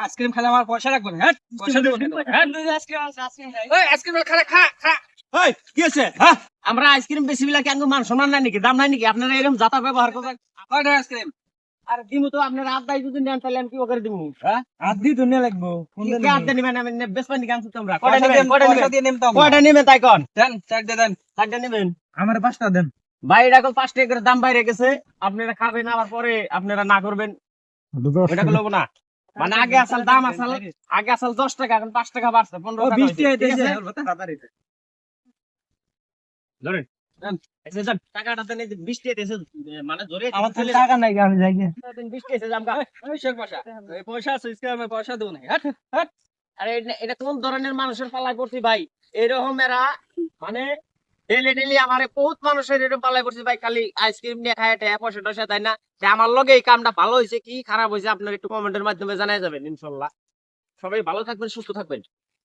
Ice cream খেলে আমার পয়সা লাগবে না। হ্যাঁ, পয়সা দেবো না। হ্যাঁ, আইসক্রিম খেলে খা খা। ওই কি আছে? হ্যাঁ, আমরা আইসক্রিম বেশি বিলাক কেন মান সম্মান নাই নাকি, দাম নাই নাকি? আপনারা এরকম যাতা ব্যবহার করবেন। কয়টা আইসক্রিম? আর দিমু তো আপনারা আড্ডাই যদি নেন তাহলে আমি কি করে দিমু? হ্যাঁ, আদি দুনিয়া লাগবো। কি আড্ডা নিবেন? আমি বেসপানি গান শুনতে আমরা পয়সা কয়টা পয়সা দিয়ে নিবেন? নেম তো আমরা। কয়টা নিবেন তাই কোন? দেন, চার দিয়ে দেন। চারটা নিবেন? আমার 5টা দেন। ভাই এটা 5 টাকা করে দাম বাইরে গেছে, আপনারা খাবেন আবার পরে আপনারা না করবেন, এটা লব না। মানে আগে আসল দাম আসল, আগে আসল 10 টাকা, এখন 5 টাকা বাড়ছে, 15 টাকা 20 হয়েছে, টাকা ঠিক আছে? দিয়েছে, তাড়াতাড়ি। ধরেন এই যে যান, টাকাটা দেন, এই যে 20 টাকা দিয়েছে, মানে ধরে আমার তো চলে টাকা নাই, আমি যাই না। যান, 20 টাকা দিয়েছে জামগা। ওই শেখ পয়সা। এই পয়সা আছে, ইসকে আমি পয়সা দেব না। হ্যাট হ্যাট। আরে এটা কোন ধরনের মানুষের পাল্লায় পড়ছি ভাই? এরকম এরা মানে ডেলি ডেলি আমার বহুত মানুষের এরকম পাল্লায় পড়ছি ভাই, খালি আইসক্রিম নিয়ে খায় টাকা পয়সা টয়সা তাই না? তা আমার লগে এই কামটা ভালো হয়েছে কি খারাপ হয়েছে আপনার একটু কমেন্টের মাধ্যমে জানাই যাবেন ইনশাল্লাহ। সবাই ভালো থাকবেন, সুস্থ থাকবেন।